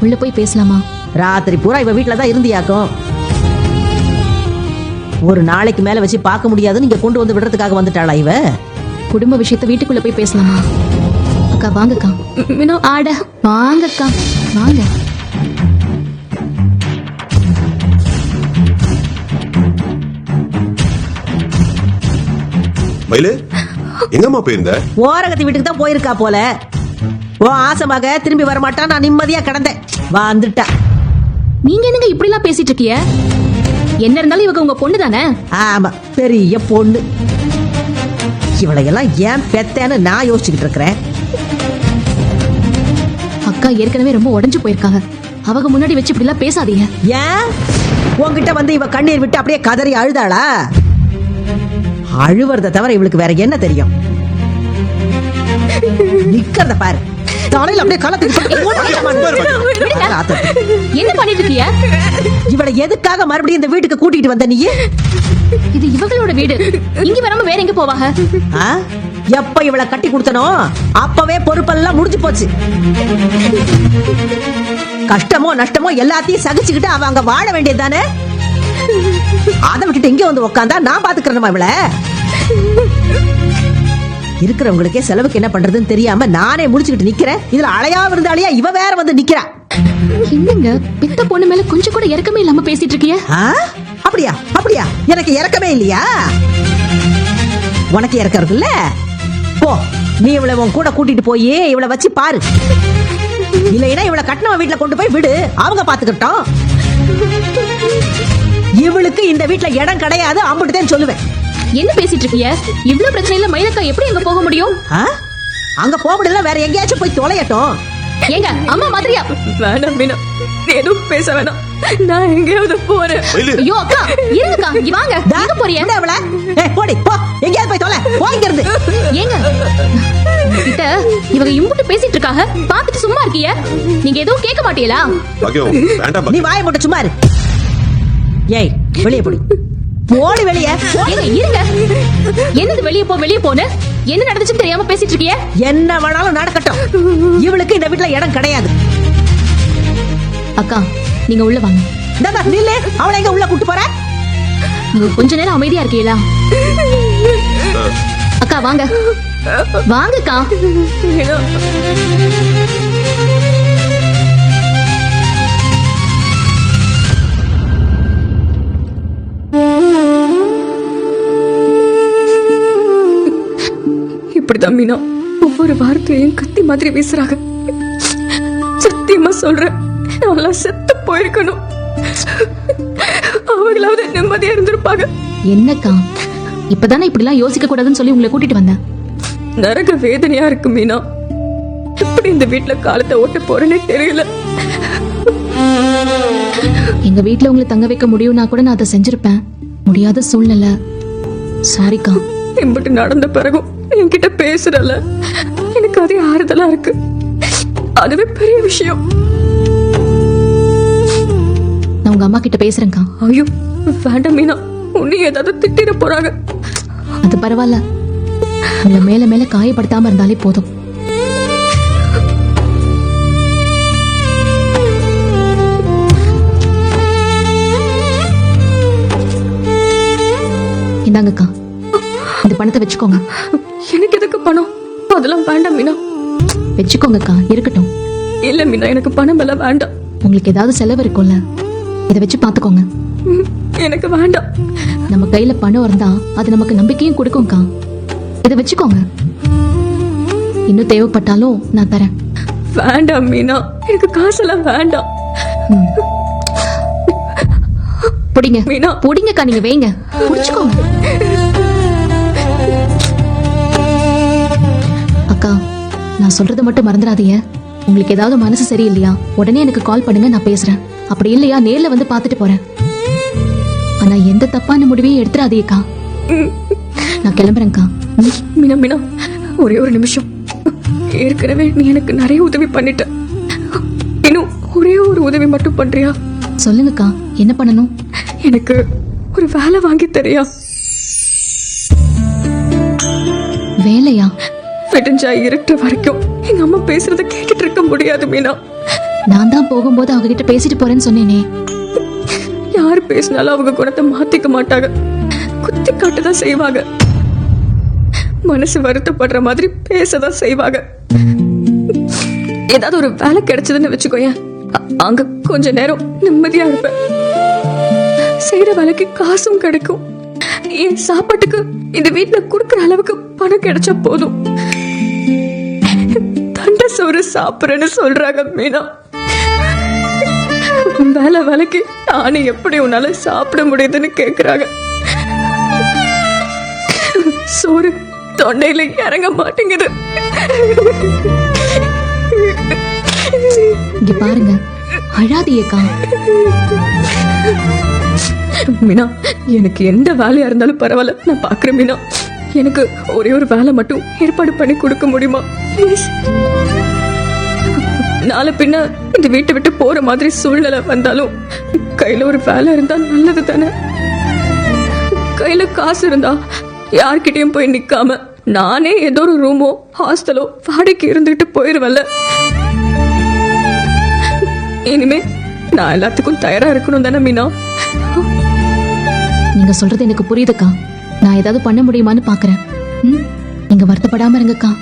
உள்ள போய் பேசலாமா? ராத்திரி பூரா இவ வீட்டுல தான் இருந்தியாக்கும். ஒரு நாளைக்கு மேல வச்சு பார்க்க முடியாதுன்னு இங்க கொண்டு வந்து விடுறதுக்காக வந்துட்டாளா இவ? குடும்ப விஷயத்த வீட்டுக்குள்ள போய் பேசலாமா? அக்கா வாங்கக்கா. மீனா ஆட வாங்கக்கா வாங்க. மயிலு எங்கம்மா போயிருந்த? ஓரகத்தி வீட்டுக்கு தான் போயிருக்கா போல. ஓ ஆசமாக திரும்பி வரமாட்டா, நான் நிம்மதியா கிடந்தேன். வந்துட்டா. நீங்க என்னங்க இப்படி எல்லாம் பேசிட்டு இருக்கீங்க? என்ன இருந்தாலும் இவங்க உங்க பொண்ணு தானே? ஆமா, பெரிய பொண்ணு. இவளையெல்லாம் ஏன் பெத்தேன்னு நான் யோசிச்சுக்கிட்டு இருக்கிறேன். அக்கா ஏற்கனவே ரொம்ப உடைஞ்சு போயிருக்காங்க. அவங்க முன்னாடி வச்சு இப்படி எல்லாம் பேசாதீங்க. ஏன் உன்கிட்ட வந்து இவ கண்ணீர் விட்டு அப்படியே கதறி அழுதாளா? அழுவறத தவிர இவளுக்கு வேற என்ன தெரியும்? நிக்கிறத பாரு, தலையில அப்படியே என்ன பண்ணிட்டு இருக்கீங்க? இவளை எதுக்காக மறுபடியும் இந்த வீட்டுக்கு கூட்டிட்டு வந்த நீ? இது இவங்களோட வீடு. இங்க வராம வேற எங்க போவாங்க? எப்ப இவளை கட்டி கொடுத்தனோ அப்பவே பொறுப்பெல்லாம் முடிஞ்சு போச்சு. கஷ்டமோ நஷ்டமோ எல்லாத்தையும் சகிச்சுக்கிட்டு அவ அங்க வாழ வேண்டியதுதானே. அதை விட்டுட்டு இங்க வந்து உக்காந்தா நான் பாத்துக்கிறேன் இவளை. இருக்கிறவங்களுக்கே செலவுக்கு என்ன பண்றதுன்னு தெரியாம நானே முடிச்சுக்கிட்டு நிக்கிறேன். இதுல அலையா விருந்தாளியா இவ வேற வந்து நிக்கிறா. என்னங்க பித்த பொண்ணு மேல கொஞ்சம் கூட இறக்கமே இல்லாம பேசிட்டு இருக்கீங்க? அப்படியா அப்படியா? எனக்கு இறக்கமே இல்லையா? உனக்கு இறக்கிறது இல்ல? போ, நீ இவளை உன் கூட கூட்டிட்டு போய் இவளை வச்சு பாரு. இல்லைன்னா இவளை கட்டினவன் வீட்டுல கொண்டு போய் விடு, அவங்க பாத்துக்கிட்டோம். இவளுக்கு இந்த வீட்டுல இடம் கிடையாது, அம்பிட்டுதான் சொல்லுவேன். என்ன பேசிட்டு இருக்கீங்க? இவ்வளவு பிரச்சனையில மயிலக்கா எப்படி அங்க போக முடியும்? அங்க போக முடியல, வேற எங்கேயாச்சும் போய் தொலையட்டும். ஏங்க அம்மா மாதிரியா? வேணாம் மீனா, எதுவும் பேச வேணாம். நான் எங்கேயாவது போறேன். ஐயோ அக்கா இருங்கக்கா, இங்க வாங்க. எங்க போறீங்க? அவள போடி போ, எங்கேயாவது போய் தொலை, போங்கிறது. ஏங்க கிட்ட இவங்க இம்புட்டு பேசிட்டு இருக்காங்க, பாத்துட்டு சும்மா இருக்கீங்க. நீங்க எதுவும் கேட்க மாட்டீங்களா? நீ வாயை மட்டும் சும்மா இரு. ஏய் வெளியே போடி, போடி வெளியே. இருங்க, என்னது வெளியே போ வெளியே போன்னு? என்ன நடந்துச்சுன்னு தெரியாம பேசிட்டு இருக்கீங்க? என்ன வேணாலும் நடக்கட்டும், இவளுக்கு இந்த வீட்டுல இடம் கிடையாது. அக்கா நீங்க உள்ள வாங்க. நில்லு, அவளை எங்க உள்ள கூட்டு போற? நீங்க கொஞ்ச நேரம் அமைதியா இருக்கீங்களா? அக்கா வாங்க வாங்கக்கா. இப்படிதான் மீனா ஒவ்வொரு வார்த்தையும் கத்தி மாதிரி வீசுறாங்க. சத்தியமா சொல்றேன், நான் செத்து போயிருக்கணும். அவங்களாவது நிம்மதியா இருந்திருப்பாங்க. என்னக்கா இப்பதானே இப்படி எல்லாம் யோசிக்க கூடாதுன்னு சொல்லி உங்களை கூட்டிட்டு வந்தேன். நரக வேதனையா இருக்கு மீனா. எப்படி இந்த வீட்டுல காலத்தை ஓட்ட போறேன்னே தெரியல. எங்க வீட்டுல உங்களை தங்க வைக்க முடியும்னா கூட நான் அதை செஞ்சிருப்பேன். முடியாத சூழ்நிலை. சாரிக்கா. எம்பிட்டு நடந்த பிறகும் என்கிட்ட பேசுறல, எனக்கு அதே ஆறுதலா இருக்கு. அதுவே பெரிய விஷயம். நான் உங்க அம்மா கிட்ட பேசுறேன்க்கா. ஐயோ வேண்டாம் மீனா, உன்னை ஏதாவது திட்டிட போறாங்க. அது பரவாயில்ல, உங்களை மேல மேல காயப்படுத்தாம இருந்தாலே போதும். இந்தாங்கக்கா, இந்த பணத்தை வச்சுக்கோங்க. எனக்கு எதுக்கு பணம்? அதெல்லாம் வேண்டாம் மீனா. வச்சுக்கோங்கக்கா, இருக்கட்டும். இல்ல மீனா, எனக்கு பணம் எல்லாம் வேண்டாம். உங்களுக்கு ஏதாவது செலவு இருக்கும்ல, இதை வச்சு பாத்துக்கோங்க. எனக்கு வேண்டாம். நம்ம கையில பணம் இருந்தா அது நமக்கு நம்பிக்கையும் கொடுக்கும்க்கா. இதை வச்சுக்கோங்க, இன்னும் தேவைப்பட்டாலும் நான் தரேன். வேண்டாம் மீனா, எனக்கு காசெல்லாம் வேண்டாம். புடிங்க மீனா, புடிங்கக்கா, நீங்க வைங்க, புடிச்சுக்கோங்க. அக்கா நான் சொல்றதை மட்டும் மறந்துடாதீங்க. உங்களுக்கு ஏதாவது மனசு சரியில்லையா உடனே எனக்கு கால் பண்ணுங்க, நான் பேசுறேன். அப்படி இல்லையா நேர்ல வந்து பாத்துட்டு போறேன். ஆனா எந்த தப்பான முடிவையும் எடுத்துறாதீங்கக்கா. நான் கிளம்புறேன்க்கா. மீனா மீனா, ஒரே ஒரு நிமிஷம். ஏற்கனவே நீ எனக்கு நிறைய உதவி பண்ணிட்ட. இன்னும் ஒரே ஒரு உதவி மட்டும் பண்றியா? சொல்லுங்கக்கா, என்ன பண்ணணும்? எனக்கு ஒரு வேலை வாங்கி தரியா? வேலையா? விடிஞ்சா இருட்டுற வரைக்கும் எங்க அம்மா பேசுறத கேட்டுட்டு இருக்க முடியாது மீனா. நான் தான் போகும்போது அவங்க கிட்ட பேசிட்டு போறேன்னு சொன்னேனே. யார் பேசினாலும் அவங்க குணத்தை மாத்திக்க மாட்டாங்க, குத்தி காட்டதான் செய்வாங்க. மனசு வருத்தப்படுற மாதிரி பேசதான் செய்வாங்க. ஏதாவது ஒரு வேலை கிடைச்சதுன்னு வச்சுக்கோயேன், அங்க கொஞ்ச நேரம் நிம்மதியா இருப்பேன். செய்யற வேலைக்கு காசும் கிடைக்கும். என் சாப்பாட்டுக்கு இந்த வீட்டுல குடுக்கற அளவுக்கு பணம் கிடைச்சா போதும். தண்ட சோறு சாப்பிடுறேன்னு சொல்றாங்க மீனா. வேலைக்கு நானே எப்படி உன்னால சாப்பிட முடியுதுன்னு கேக்குறாங்க. சோறு தொண்டையில இறங்க மாட்டேங்குது. இங்க பாருங்க, அழாதியேக்கா. மீனா, எனக்கு எந்த வேலையா இருந்தாலும் பரவாயில்ல, நான் பாக்குறேன். மீனா, எனக்கு ஒரே ஒரு வேலை மட்டும் ஏற்பாடு பண்ணி கொடுக்க முடியுமா ப்ளீஸ்? நாளை பின்ன இந்த வீட்டை விட்டு போற மாதிரி சூழ்நிலை வந்தாலும் கையில ஒரு வேலை இருந்தா நல்லது தானே. கையில காசு இருந்தா யார்கிட்டயும் போய் நிக்காம நானே ஏதோ ஒரு ரூமோ ஹாஸ்டலோ வாடகைக்கு இருந்துகிட்டு போயிருவல்ல. இனிமே நான் எல்லாத்துக்கும் தயாரா இருக்கணும் தானே மீனா? நீங்க சொல்றது எனக்கு புரியுதுக்கா. நான் ஏதாவது பண்ண முடியுமான்னு பாக்குறேன். நீங்க வருத்தப்படாம இருங்கக்கா.